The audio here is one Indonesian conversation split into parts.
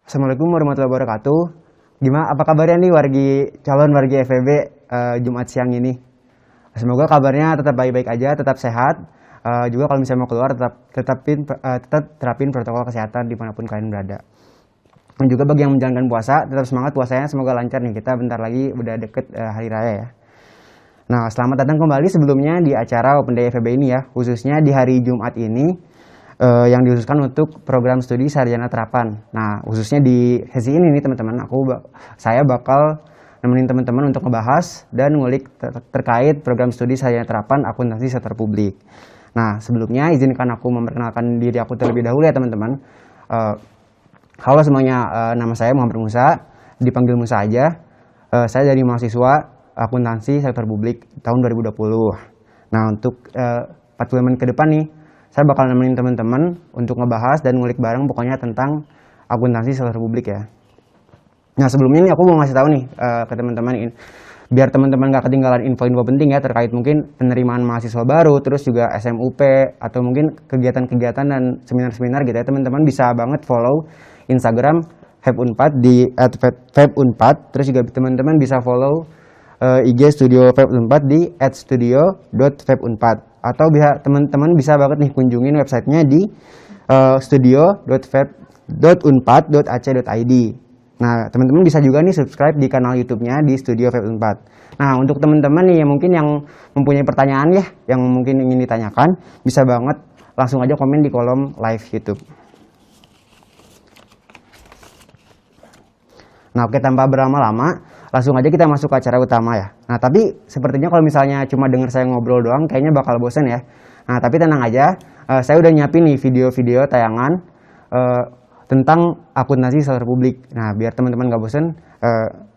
Assalamualaikum warahmatullahi wabarakatuh. Gimana, apa kabarnya nih calon wargi FEB Jumat siang ini? Semoga kabarnya tetap baik-baik aja, tetap sehat. Juga kalau misalnya mau keluar tetap terapin protokol kesehatan dimanapun kalian berada. Dan juga bagi yang menjalankan puasa, tetap semangat puasanya, semoga lancar nih. Kita bentar lagi udah deket hari raya ya. Nah, selamat datang kembali sebelumnya di acara Open Day FEB ini ya, khususnya di hari Jumat ini yang dikhususkan untuk program studi sarjana terapan. Nah, khususnya di sesi ini nih teman-teman, saya bakal nemenin teman-teman untuk ngebahas dan ngulik terkait program studi sarjana terapan akuntansi sektor publik. Nah, sebelumnya izinkan aku memperkenalkan diri aku terlebih dahulu ya teman-teman. Halo semuanya, nama saya Muhammad Musa, dipanggil Musa aja. Saya dari mahasiswa akuntansi sektor publik tahun 2020. Nah, untuk 40 menit ke depan nih, saya bakal nemenin teman-teman untuk ngebahas dan ngulik bareng pokoknya tentang akuntansi sektor publik ya. Nah, sebelumnya nih aku mau ngasih tahu nih ke teman-teman ini, biar teman-teman gak ketinggalan info-info penting ya terkait mungkin penerimaan mahasiswa baru, terus juga SMUP atau mungkin kegiatan-kegiatan dan seminar-seminar gitu ya. Teman-teman bisa banget follow Instagram @FEB4 di @FEB4, terus juga teman-teman bisa follow IG Studio FEB4 di @studio.feb4, atau teman-teman bisa banget nih kunjungin websitenya di studio.feb.unpad.ac.id. Nah, teman-teman bisa juga nih subscribe di kanal YouTube-nya di Studio FEB4. Nah, untuk teman-teman nih yang mungkin mempunyai pertanyaan ya, yang mungkin ingin ditanyakan, bisa banget langsung aja komen di kolom live YouTube. Nah, oke, tanpa berlama-lama, langsung aja kita masuk ke acara utama ya. Nah, tapi sepertinya kalau misalnya cuma denger saya ngobrol doang, kayaknya bakal bosen ya. Nah, tapi tenang aja, saya udah nyiapin nih video-video tayangan tentang akuntansi sektor publik. Nah, biar teman-teman gak bosen,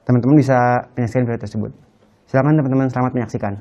teman-teman bisa menyaksikan video tersebut. Silakan teman-teman, selamat menyaksikan.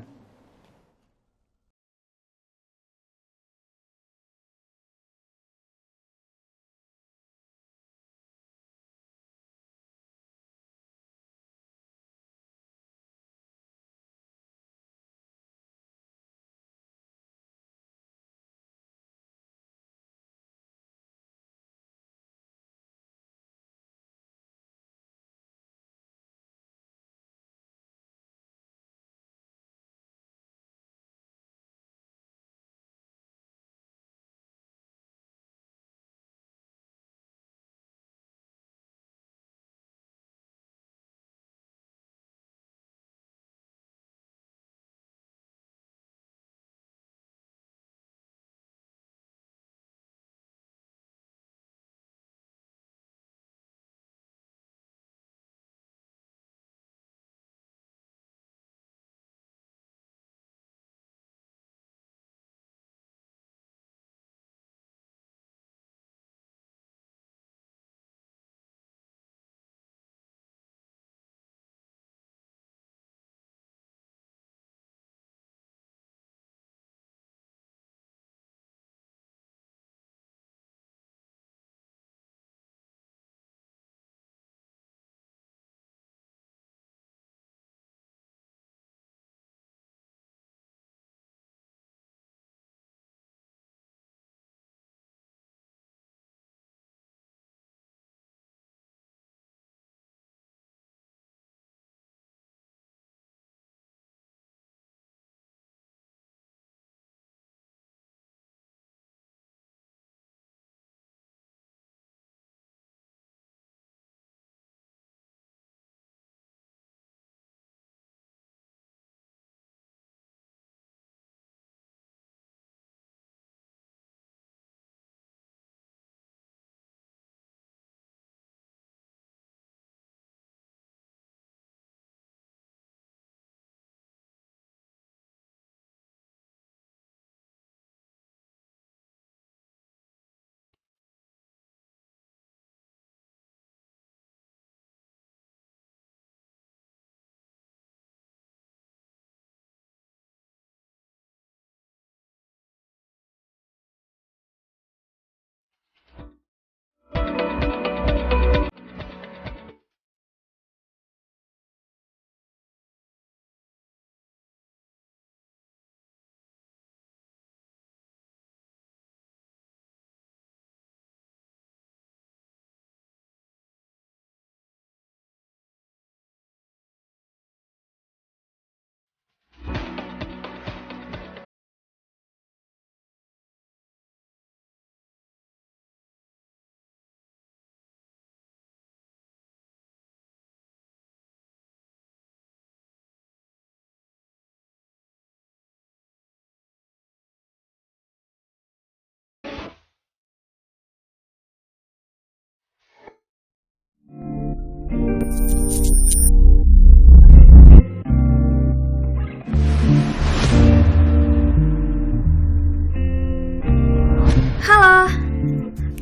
Halo,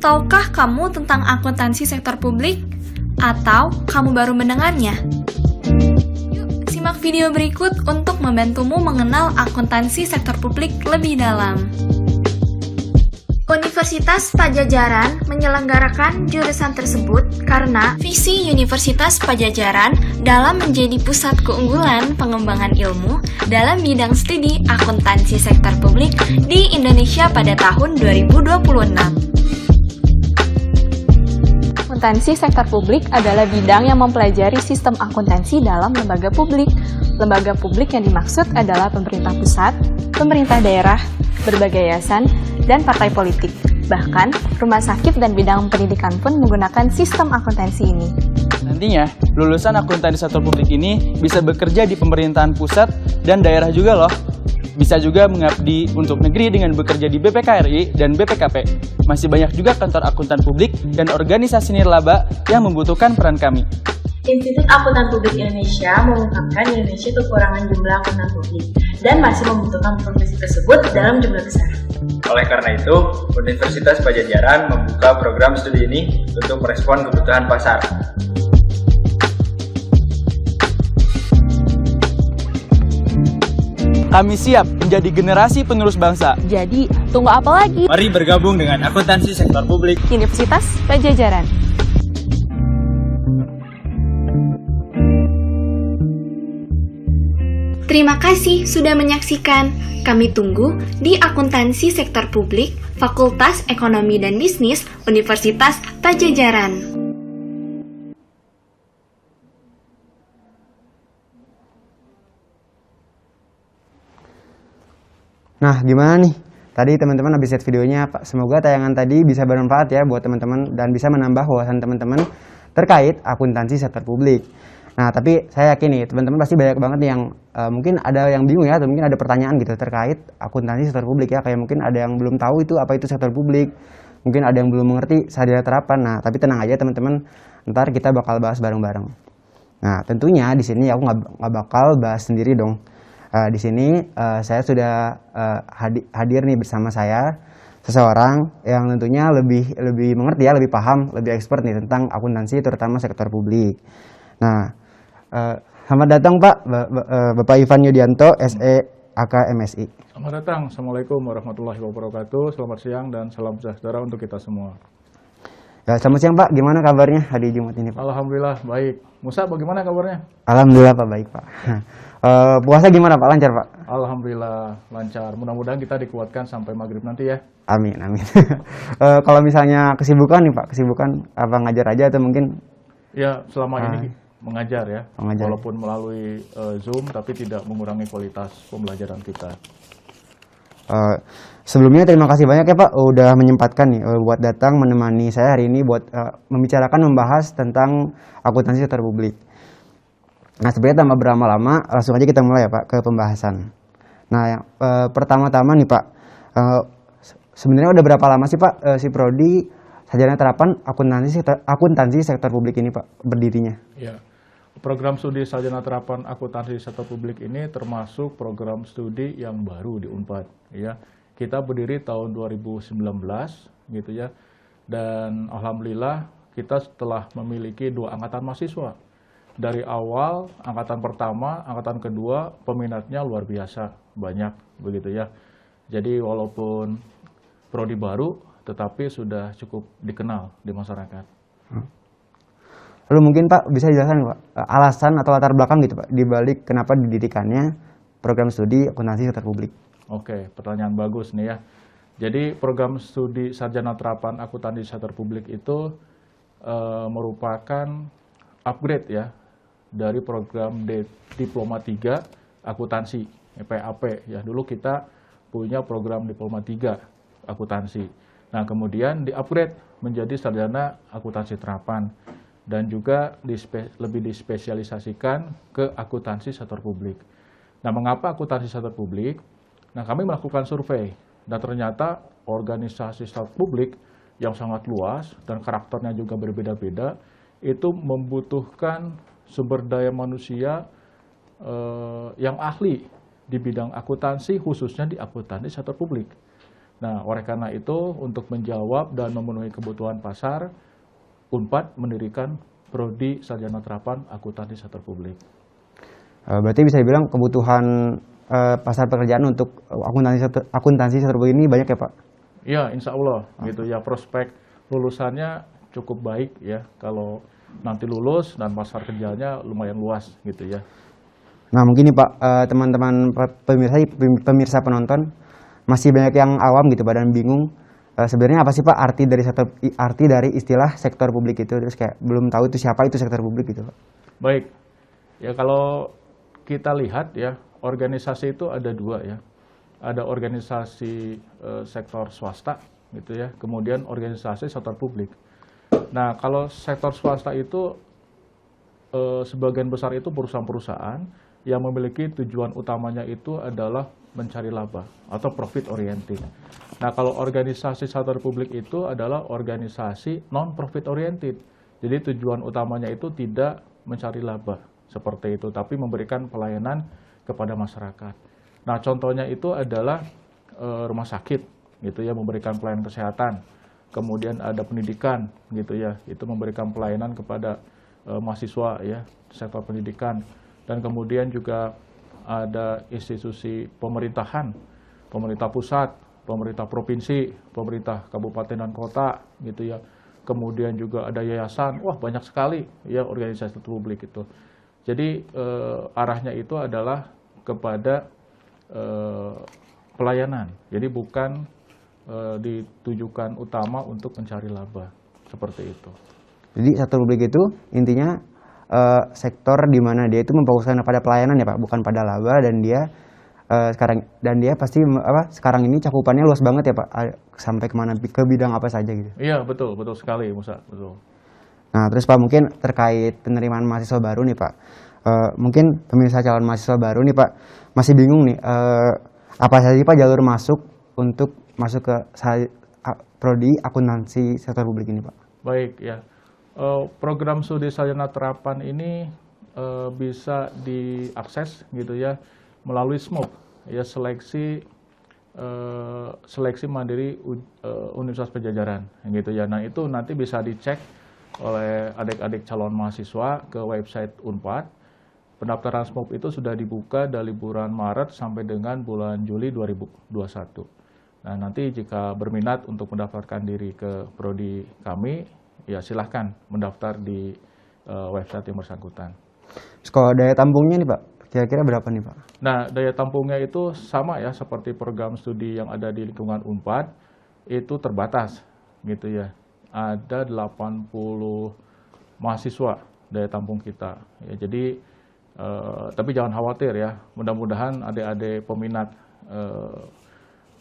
tahukah kamu tentang akuntansi sektor publik? Atau kamu baru mendengarnya? Yuk, simak video berikut untuk membantumu mengenal akuntansi sektor publik lebih dalam. Universitas Padjadjaran menyelenggarakan jurusan tersebut karena visi Universitas Padjadjaran dalam menjadi pusat keunggulan pengembangan ilmu dalam bidang studi akuntansi sektor publik di Indonesia pada tahun 2026. Akuntansi sektor publik adalah bidang yang mempelajari sistem akuntansi dalam lembaga publik. Lembaga publik yang dimaksud adalah pemerintah pusat, pemerintah daerah, berbagai yayasan, dan partai politik. Bahkan, rumah sakit dan bidang pendidikan pun menggunakan sistem akuntansi ini. Nantinya, lulusan akuntansi sektor publik ini bisa bekerja di pemerintahan pusat dan daerah juga loh. Bisa juga mengabdi untuk negeri dengan bekerja di BPKRI dan BPKP. Masih banyak juga kantor akuntan publik dan organisasi nirlaba yang membutuhkan peran kami. Institut Akuntan Publik Indonesia mengungkapkan Indonesia kekurangan jumlah akuntan publik dan masih membutuhkan profesi tersebut dalam jumlah besar. Oleh karena itu, Universitas Padjadjaran membuka program studi ini untuk merespon kebutuhan pasar. Kami siap menjadi generasi penerus bangsa. Jadi, tunggu apa lagi? Mari bergabung dengan akuntansi sektor publik Universitas Padjadjaran. Terima kasih sudah menyaksikan. Kami tunggu di Akuntansi Sektor Publik, Fakultas Ekonomi dan Bisnis, Universitas Padjadjaran. Nah, gimana nih? Tadi teman-teman habis lihat videonya, Pak. Semoga tayangan tadi bisa bermanfaat ya buat teman-teman dan bisa menambah wawasan teman-teman terkait akuntansi sektor publik. Nah, tapi saya yakin nih, teman-teman pasti banyak banget yang mungkin ada yang bingung ya, atau mungkin ada pertanyaan gitu terkait akuntansi sektor publik ya. Kayak mungkin ada yang belum tahu itu apa itu sektor publik, mungkin ada yang belum mengerti sarjana terapan. Nah, tapi tenang aja teman-teman, ntar kita bakal bahas bareng-bareng. Nah, tentunya di sini aku nggak bakal bahas sendiri dong. Di sini saya sudah hadir nih bersama saya seseorang yang tentunya lebih mengerti ya, lebih paham, lebih expert nih tentang akuntansi terutama sektor publik. Nah, selamat datang Pak, Bapak Ivan Yudianto, SE AK MSI. Selamat datang, Assalamualaikum warahmatullahi wabarakatuh, selamat siang dan salam sejahtera untuk kita semua. Ya, selamat siang Pak, gimana kabarnya hari Jumat ini Pak? Alhamdulillah baik. Musa bagaimana kabarnya? Alhamdulillah Pak, baik Pak. Puasa gimana Pak, lancar Pak? Alhamdulillah lancar, mudah-mudahan kita dikuatkan sampai maghrib nanti ya. Amin, amin. Kalau misalnya kesibukan nih Pak, kesibukan apa ngajar aja atau mungkin? Ya, selama ini mengajar ya, Mengajar. walaupun melalui Zoom tapi tidak mengurangi kualitas pembelajaran kita. Sebelumnya terima kasih banyak ya Pak udah menyempatkan nih buat datang menemani saya hari ini buat membahas tentang akuntansi sektor publik. Nah, sebenarnya tanpa berlama-lama langsung aja kita mulai ya Pak ke pembahasan. Nah, yang pertama-tama nih Pak, sebenarnya udah berapa lama sih Pak si prodi sarjana terapan akuntansi sektor publik ini Pak berdirinya? Ya. Program studi sarjana terapan akuntansi sektor publik ini termasuk program studi yang baru di Unpad ya. Kita berdiri tahun 2019 gitu ya. Dan alhamdulillah kita telah memiliki 2 angkatan mahasiswa. Dari awal angkatan pertama, angkatan kedua peminatnya luar biasa, banyak begitu ya. Jadi walaupun prodi baru tetapi sudah cukup dikenal di masyarakat. Lalu mungkin Pak bisa dijelaskan Pak alasan atau latar belakang gitu Pak dibalik kenapa didirikannya program studi akuntansi sektor publik? Oke, pertanyaan bagus nih ya. Jadi program studi sarjana terapan akuntansi sektor publik itu merupakan upgrade ya dari program Diploma 3 akuntansi PAP ya. Dulu kita punya program Diploma 3 akuntansi. Nah, kemudian di-upgrade menjadi sarjana akuntansi terapan dan juga lebih dispesialisasikan ke akuntansi sektor publik. Nah, mengapa akuntansi sektor publik? Nah, kami melakukan survei dan ternyata organisasi sektor publik yang sangat luas dan karakternya juga berbeda-beda itu membutuhkan sumber daya manusia yang ahli di bidang akuntansi, khususnya di akuntansi sektor publik. Nah, oleh karena itu, untuk menjawab dan memenuhi kebutuhan pasar, Unpad mendirikan Prodi Sarjana Terapan Akuntansi Sektor Publik. Berarti bisa dibilang kebutuhan pasar pekerjaan untuk akuntansi sektor publik ini banyak ya Pak? Ya, insya Allah gitu ya, prospek lulusannya cukup baik ya, kalau nanti lulus dan pasar kerjanya lumayan luas gitu ya. Nah mungkin nih Pak, teman-teman pemirsa penonton masih banyak yang awam gitu Pak dan bingung sebenarnya apa sih Pak arti dari istilah sektor publik itu, terus kayak belum tahu itu siapa itu sektor publik gitu Pak. Baik, ya kalau kita lihat ya, organisasi itu ada dua ya, ada organisasi sektor swasta gitu ya, kemudian organisasi sektor publik. Nah kalau sektor swasta itu sebagian besar itu perusahaan-perusahaan yang memiliki tujuan utamanya itu adalah mencari laba atau profit oriented. Nah, kalau organisasi sektor publik itu adalah organisasi non-profit oriented. Jadi tujuan utamanya itu tidak mencari laba seperti itu, tapi memberikan pelayanan kepada masyarakat. Nah, contohnya itu adalah rumah sakit gitu ya, memberikan pelayanan kesehatan. Kemudian ada pendidikan gitu ya, itu memberikan pelayanan kepada mahasiswa ya, sektor pendidikan. Dan kemudian juga ada institusi pemerintahan, pemerintah pusat, pemerintah provinsi, pemerintah kabupaten dan kota gitu ya. Kemudian juga ada yayasan, wah banyak sekali ya organisasi publik itu. Jadi arahnya itu adalah kepada pelayanan. Jadi bukan ditujukan utama untuk mencari laba seperti itu. Jadi sektor publik itu intinya sektor di mana dia itu memfokuskan pada pelayanan ya Pak, bukan pada laba, dan dia pasti sekarang ini cakupannya luas banget ya Pak, sampai kemana, ke bidang apa saja gitu. Iya betul sekali Musa, betul. Nah terus Pak, mungkin terkait penerimaan mahasiswa baru nih Pak, mungkin pemirsa calon mahasiswa baru nih Pak masih bingung nih, apa saja Pak jalur masuk untuk masuk ke prodi akuntansi sektor publik ini Pak? Baik ya. Program studi sarjana terapan ini bisa diakses gitu ya melalui SMUP ya, seleksi mandiri Universitas Padjadjaran gitu ya. Nah itu nanti bisa dicek oleh adik-adik calon mahasiswa ke website Unpad. Pendaftaran SMUP itu sudah dibuka dari bulan Maret sampai dengan bulan Juli 2021. Nah nanti jika berminat untuk mendaftarkan diri ke prodi kami, ya silahkan mendaftar di website yang bersangkutan. Kalau daya tampungnya nih Pak, kira-kira berapa nih Pak? Nah, daya tampungnya itu sama ya seperti program studi yang ada di lingkungan Unpad, itu terbatas gitu ya. Ada 80 mahasiswa daya tampung kita. Ya, jadi, tapi jangan khawatir ya, mudah-mudahan adik-adik peminat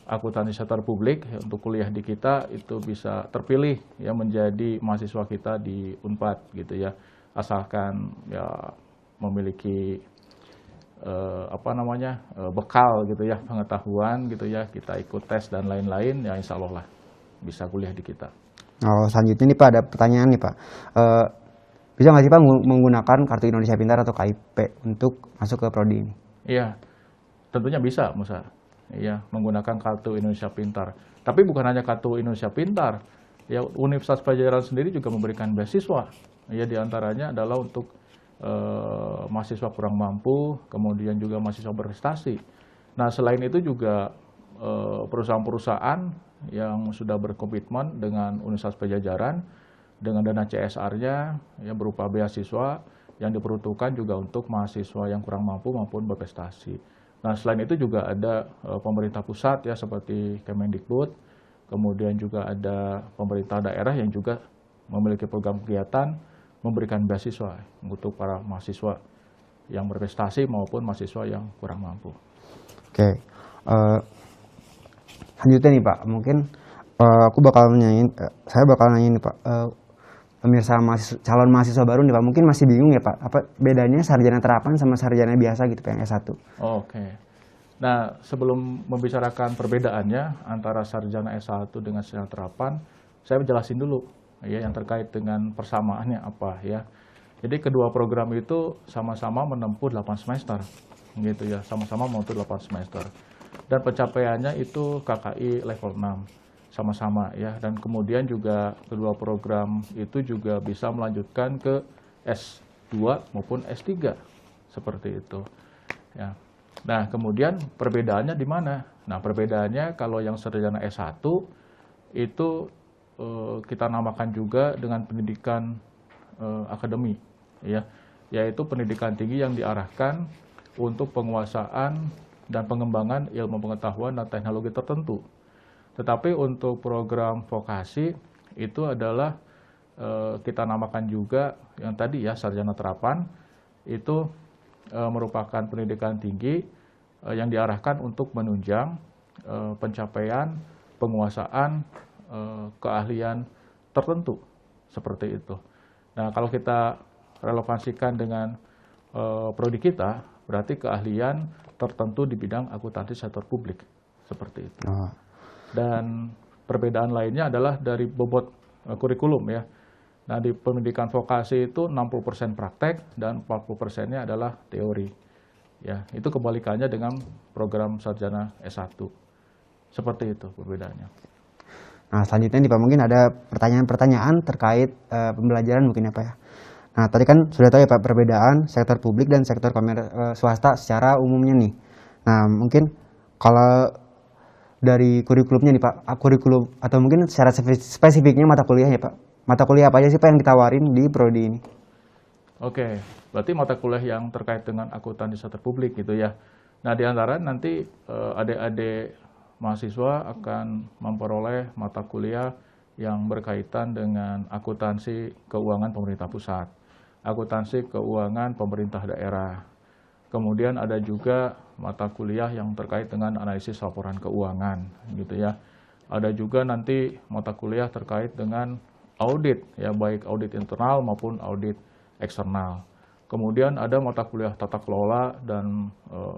akuntansi sektor publik untuk kuliah di kita itu bisa terpilih ya menjadi mahasiswa kita di Unpad gitu ya, asalkan ya memiliki bekal gitu ya, pengetahuan gitu ya, kita ikut tes dan lain-lain ya, insya Allah lah bisa kuliah di kita. Oh, selanjutnya nih Pak, ada pertanyaan nih Pak, bisa nggak sih Pak menggunakan kartu Indonesia Pintar atau KIP untuk masuk ke prodi ini? Iya, tentunya bisa Musa. Ya, menggunakan kartu Indonesia Pintar. Tapi bukan hanya kartu Indonesia Pintar, ya Universitas Padjadjaran sendiri juga memberikan beasiswa. Ya, diantaranya adalah untuk mahasiswa kurang mampu, kemudian juga mahasiswa berprestasi. Nah, selain itu juga perusahaan-perusahaan yang sudah berkomitmen dengan Universitas Padjadjaran dengan dana CSR-nya yang berupa beasiswa yang diperuntukkan juga untuk mahasiswa yang kurang mampu maupun berprestasi. Nah, selain itu juga ada pemerintah pusat ya seperti Kemendikbud, kemudian juga ada pemerintah daerah yang juga memiliki program kegiatan memberikan beasiswa untuk para mahasiswa yang berprestasi maupun mahasiswa yang kurang mampu. Oke, lanjutnya nih Pak, mungkin saya bakal nanyain nih Pak, pemirsa calon mahasiswa baru nih Pak, mungkin masih bingung ya Pak, apa bedanya sarjana terapan sama sarjana biasa gitu Pak yang S1? Oke. Nah, sebelum membicarakan perbedaannya antara sarjana S1 dengan sarjana terapan, saya jelasin dulu ya, yang terkait dengan persamaannya apa ya. Jadi kedua program itu sama-sama menempuh 8 semester gitu ya, sama-sama menempuh 8 semester. Dan pencapaiannya itu KKI level 6 sama-sama ya, dan kemudian juga kedua program itu juga bisa melanjutkan ke S2 maupun S3 seperti itu ya. Nah, kemudian perbedaannya di mana? Nah, perbedaannya kalau yang sarjana S1 itu kita namakan juga dengan pendidikan akademi ya, yaitu pendidikan tinggi yang diarahkan untuk penguasaan dan pengembangan ilmu pengetahuan dan teknologi tertentu. Tetapi untuk program vokasi itu adalah kita namakan juga yang tadi ya, sarjana terapan, itu merupakan pendidikan tinggi yang diarahkan untuk menunjang pencapaian penguasaan keahlian tertentu seperti itu. Nah, kalau kita relevansikan dengan prodi kita, berarti keahlian tertentu di bidang akuntansi sektor publik seperti itu. Dan perbedaan lainnya adalah dari bobot kurikulum ya. Nah, di pendidikan vokasi itu 60% praktek dan 40%-nya adalah teori. Ya, itu kebalikannya dengan program sarjana S1. Seperti itu perbedaannya. Nah, selanjutnya nih Pak, mungkin ada pertanyaan-pertanyaan terkait pembelajaran mungkin ya Pak ya. Nah, tadi kan sudah tahu ya Pak perbedaan sektor publik dan sektor swasta secara umumnya nih. Nah, mungkin kalau dari kurikulumnya nih Pak, kurikulum atau mungkin secara spesifiknya mata kuliah ya Pak. Mata kuliah apa aja sih Pak yang ditawarin di prodi ini? Oke, berarti mata kuliah yang terkait dengan akuntansi sektor publik gitu ya. Nah, di antara nanti adik-adik mahasiswa akan memperoleh mata kuliah yang berkaitan dengan akuntansi keuangan pemerintah pusat, akuntansi keuangan pemerintah daerah. Kemudian ada juga mata kuliah yang terkait dengan analisis laporan keuangan gitu ya. Ada juga nanti mata kuliah terkait dengan audit ya, baik audit internal maupun audit eksternal. Kemudian ada mata kuliah tata kelola dan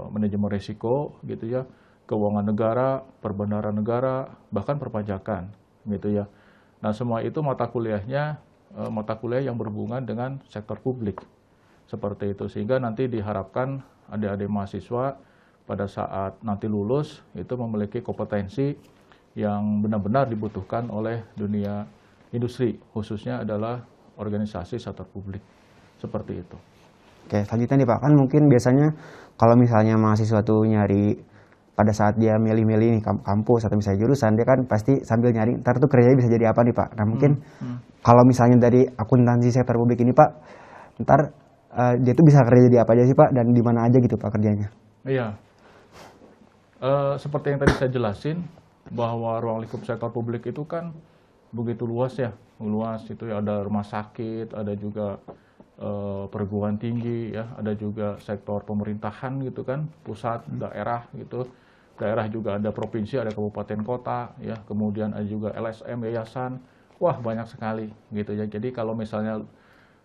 manajemen risiko gitu ya, keuangan negara, perbendaharaan negara, bahkan perpajakan gitu ya. Nah, semua itu mata kuliahnya mata kuliah yang berhubungan dengan sektor publik. Seperti itu, sehingga nanti diharapkan adik-adik mahasiswa pada saat nanti lulus itu memiliki kompetensi yang benar-benar dibutuhkan oleh dunia industri, khususnya adalah organisasi sektor publik. Seperti itu. Oke, selanjutnya nih Pak, kan mungkin biasanya kalau misalnya mahasiswa tuh nyari pada saat dia milih-milih nih kampus atau misalnya jurusan, dia kan pasti sambil nyari ntar tuh kerjanya bisa jadi apa nih Pak. Nah, mungkin kalau misalnya dari akuntansi sektor publik ini Pak, ntar dia tuh bisa kerja jadi apa aja sih Pak, dan di mana aja gitu Pak kerjanya? Iya, seperti yang tadi saya jelasin, bahwa ruang lingkup sektor publik itu kan begitu luas ya, luas itu ya, ada rumah sakit, ada juga perguruan tinggi ya, ada juga sektor pemerintahan gitu kan, pusat, daerah gitu, daerah juga ada provinsi, ada kabupaten kota ya, kemudian ada juga LSM, yayasan, wah banyak sekali gitu ya. Jadi kalau misalnya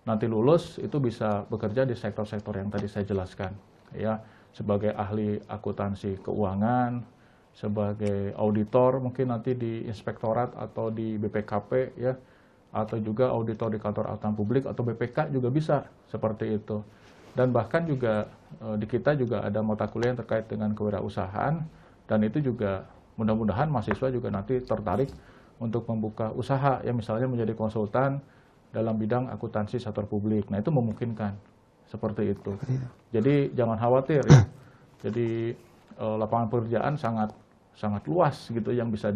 nanti lulus itu bisa bekerja di sektor-sektor yang tadi saya jelaskan ya, sebagai ahli akuntansi keuangan, sebagai auditor mungkin nanti di inspektorat atau di BPKP ya, atau juga auditor di kantor akuntan publik atau BPK juga bisa seperti itu. Dan bahkan juga di kita juga ada mata kuliah yang terkait dengan kewirausahaan, dan itu juga mudah-mudahan mahasiswa juga nanti tertarik untuk membuka usaha ya, misalnya menjadi konsultan dalam bidang akuntansi sektor publik. Nah, itu memungkinkan seperti itu. Jadi jangan khawatir ya. Jadi lapangan pekerjaan sangat luas gitu yang bisa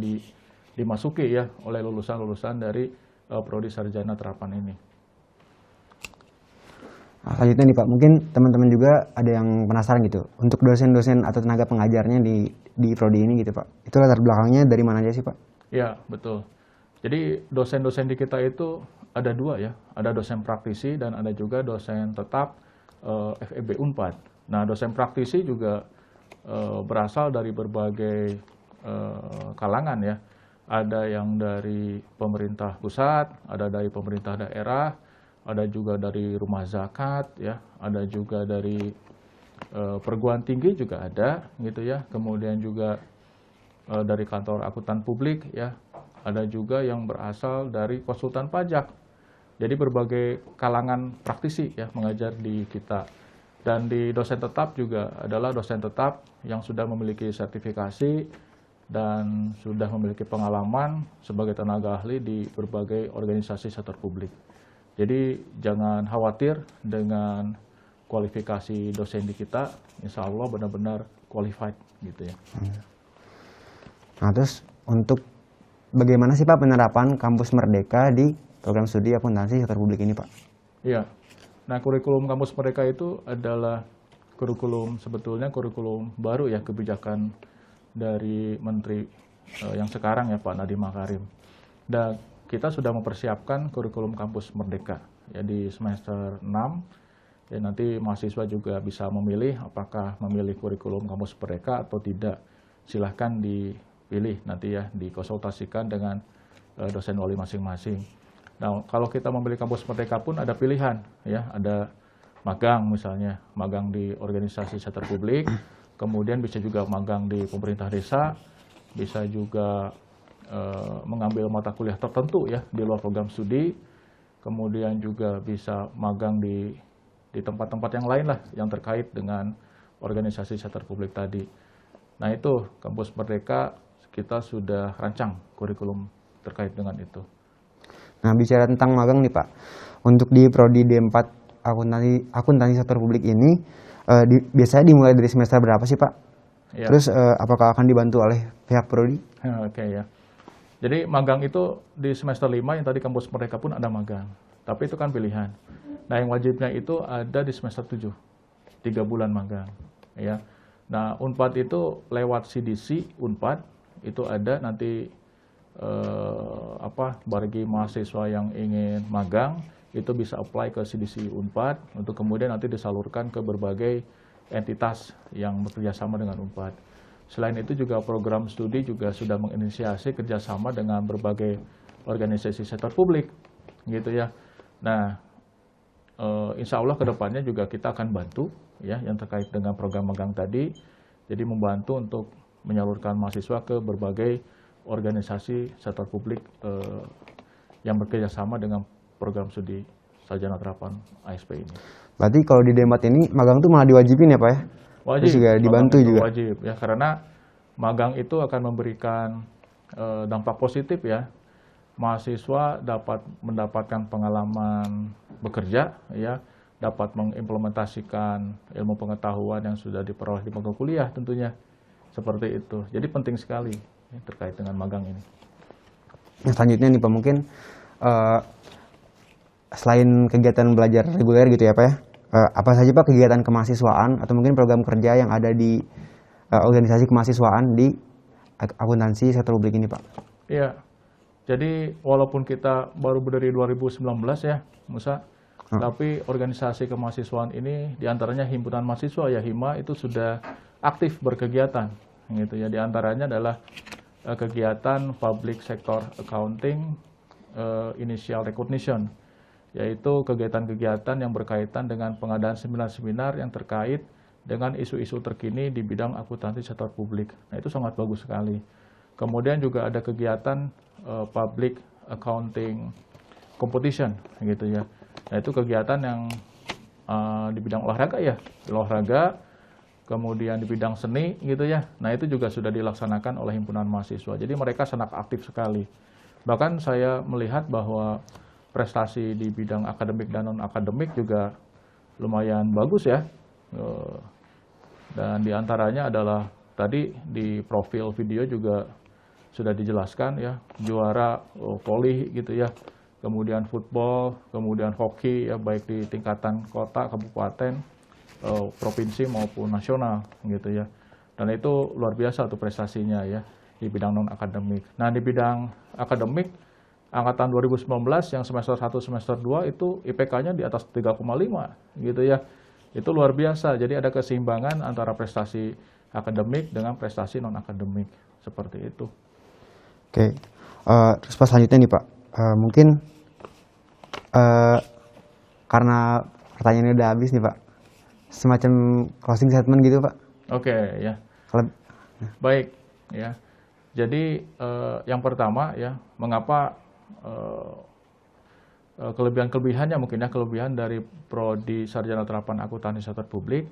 dimasuki ya oleh lulusan-lulusan dari prodi sarjana terapan ini. Nah, selanjutnya nih Pak, mungkin teman-teman juga ada yang penasaran gitu, untuk dosen-dosen atau tenaga pengajarnya di prodi ini gitu Pak, itu latar belakangnya dari mana aja sih Pak? Ya, betul. Jadi dosen-dosen di kita itu ada dua ya, ada dosen praktisi dan ada juga dosen tetap FEB Unpad. Nah, dosen praktisi juga berasal dari berbagai kalangan ya. Ada yang dari pemerintah pusat, ada dari pemerintah daerah, ada juga dari rumah zakat ya, ada juga dari perguruan tinggi juga ada gitu ya. Kemudian juga dari kantor akuntan publik ya, ada juga yang berasal dari konsultan pajak. Jadi berbagai kalangan praktisi ya mengajar di kita. Dan di dosen tetap juga adalah dosen tetap yang sudah memiliki sertifikasi dan sudah memiliki pengalaman sebagai tenaga ahli di berbagai organisasi sektor publik. Jadi jangan khawatir dengan kualifikasi dosen di kita, insya Allah benar-benar qualified gitu ya. Nah, terus untuk bagaimana sih Pak penerapan kampus Merdeka di program studi akuntansi sektor publik ini Pak? Iya, nah kurikulum kampus Merdeka itu adalah sebetulnya kurikulum baru ya, kebijakan dari Menteri yang sekarang ya Pak Nadiem Makarim. Dan kita sudah mempersiapkan kurikulum kampus Merdeka ya di semester 6. Ya, nanti mahasiswa juga bisa memilih apakah memilih kurikulum kampus Merdeka atau tidak. Silahkan dipilih nanti ya, dikonsultasikan dengan dosen wali masing-masing. Nah, kalau kita memilih kampus Merdeka pun ada pilihan ya, ada magang misalnya, magang di organisasi sektor publik, kemudian bisa juga magang di pemerintah desa, bisa juga mengambil mata kuliah tertentu ya di luar program studi, kemudian juga bisa magang di tempat-tempat yang lain lah yang terkait dengan organisasi sektor publik tadi. Nah itu kampus Merdeka kita sudah rancang kurikulum terkait dengan itu. Nah bicara tentang magang nih Pak, untuk di Prodi D4 akuntansi sektor publik ini biasanya dimulai dari semester berapa sih Pak? Ya. Terus apakah akan dibantu oleh pihak Prodi? Oke ya. Jadi magang itu di semester 5 yang tadi kampus Merdeka pun ada magang, tapi itu kan pilihan. Nah, yang wajibnya itu ada di semester 7, 3 bulan magang. Ya. Nah, UNPAD itu lewat CDC, UNPAD, itu ada nanti bagi mahasiswa yang ingin magang, itu bisa apply ke CDC UNPAD, untuk kemudian nanti disalurkan ke berbagai entitas yang bekerja sama dengan UNPAD. Selain itu juga program studi juga sudah menginisiasi kerjasama dengan berbagai organisasi sektor publik, gitu ya. Nah, insya Allah kedepannya juga kita akan bantu ya yang terkait dengan program magang tadi, jadi membantu untuk menyalurkan mahasiswa ke berbagai organisasi sektor publik yang bekerja sama dengan program studi sarjana terapan ASP ini. Berarti kalau di D4 ini magang tuh malah diwajibin ya Pak ya? Wajib. Terus juga dibantu juga. Wajib ya, karena magang itu akan memberikan dampak positif ya. Mahasiswa dapat mendapatkan pengalaman bekerja, ya, dapat mengimplementasikan ilmu pengetahuan yang sudah diperoleh di bangku kuliah tentunya, seperti itu. Jadi penting sekali ya, terkait dengan magang ini. Yang selanjutnya nih Pak, mungkin selain kegiatan belajar reguler gitu ya Pak ya, apa saja Pak kegiatan kemahasiswaan atau mungkin program kerja yang ada di organisasi kemahasiswaan di akuntansi sektor publik ini Pak? Iya. Jadi walaupun kita baru berdiri 2019 ya, Musa, tapi organisasi kemahasiswaan ini diantaranya himpunan mahasiswa ya HIMA itu sudah aktif berkegiatan, gitu ya. Diantaranya adalah kegiatan Public Sector Accounting Initial Recognition, yaitu kegiatan-kegiatan yang berkaitan dengan pengadaan seminar-seminar yang terkait dengan isu-isu terkini di bidang akuntansi sektor publik. Nah itu sangat bagus sekali. Kemudian juga ada kegiatan Public Accounting Competition, gitu ya. Nah itu kegiatan yang di bidang olahraga ya, olahraga, kemudian di bidang seni, gitu ya. Nah itu juga sudah dilaksanakan oleh himpunan mahasiswa. Jadi mereka sangat aktif sekali. Bahkan saya melihat bahwa prestasi di bidang akademik dan non-akademik juga lumayan bagus ya. Dan diantaranya adalah tadi di profil video juga sudah dijelaskan ya, juara voli gitu ya, kemudian football, kemudian hoki ya, baik di tingkatan kota, kabupaten, provinsi maupun nasional gitu ya. Dan itu luar biasa tuh prestasinya ya di bidang non-akademik. Nah di bidang akademik, angkatan 2019 yang semester 1, semester 2 itu IPK-nya di atas 3,5 gitu ya. Itu luar biasa, jadi ada keseimbangan antara prestasi akademik dengan prestasi non-akademik, seperti itu. Oke, terus Pak selanjutnya nih Pak, mungkin karena pertanyaannya udah habis nih Pak, semacam closing statement gitu Pak. Oke ya, baik ya. Jadi yang pertama ya, mengapa kelebihan-kelebihannya mungkin ya, kelebihan dari prodi sarjana terapan akuntansi sektor publik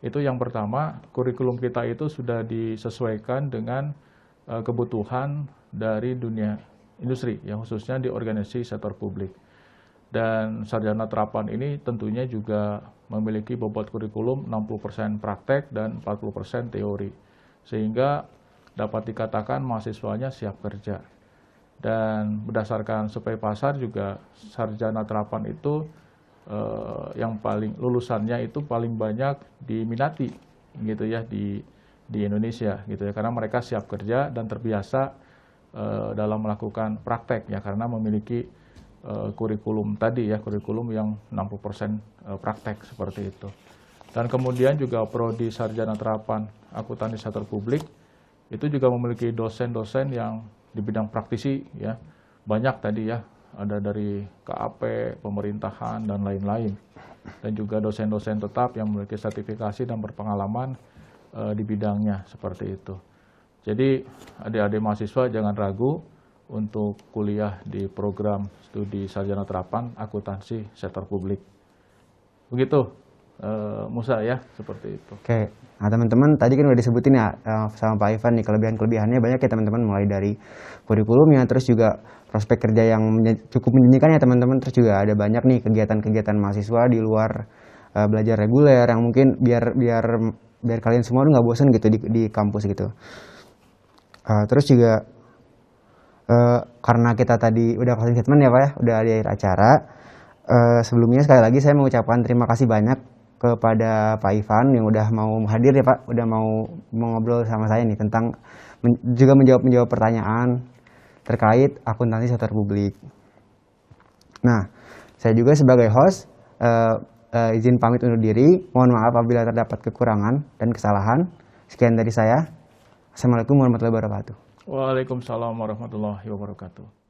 itu yang pertama, kurikulum kita itu sudah disesuaikan dengan kebutuhan dari dunia industri, ya khususnya di organisasi sektor publik. Dan sarjana terapan ini tentunya juga memiliki bobot kurikulum 60% praktek dan 40% teori, sehingga dapat dikatakan mahasiswanya siap kerja. Dan berdasarkan survei pasar juga sarjana terapan itu yang paling lulusannya itu paling banyak diminati gitu ya di Indonesia gitu ya, karena mereka siap kerja dan terbiasa dalam melakukan praktek ya, karena memiliki kurikulum tadi ya, kurikulum yang 60% praktek seperti itu. Dan kemudian juga prodi sarjana terapan akuntansi sektor publik itu juga memiliki dosen-dosen yang di bidang praktisi ya, banyak tadi ya, ada dari KAP, pemerintahan dan lain-lain, dan juga dosen-dosen tetap yang memiliki sertifikasi dan berpengalaman di bidangnya seperti itu. Jadi adik-adik mahasiswa jangan ragu untuk kuliah di program studi sarjana terapan akuntansi sektor publik. Begitu Musa ya, seperti itu. Oke, nah teman-teman tadi kan udah disebutin ya sama Pak Ivan nih, kelebihan-kelebihannya banyak ya teman-teman, mulai dari kurikulumnya, terus juga prospek kerja yang cukup menjanjikan ya teman-teman, terus juga ada banyak nih kegiatan-kegiatan mahasiswa di luar belajar reguler yang mungkin biar kalian semua nggak bosan gitu di kampus gitu. Terus juga karena kita tadi udah closing statement ya Pak ya, udah di akhir acara. Sebelumnya sekali lagi saya mengucapkan terima kasih banyak kepada Pak Ivan yang udah mau hadir ya Pak, udah mau ngobrol sama saya nih tentang juga menjawab pertanyaan terkait akuntansi sektor publik. Nah, saya juga sebagai host izin pamit undur diri. Mohon maaf apabila terdapat kekurangan dan kesalahan. Sekian dari saya. Assalamualaikum warahmatullahi wabarakatuh. Waalaikumsalam warahmatullahi wabarakatuh.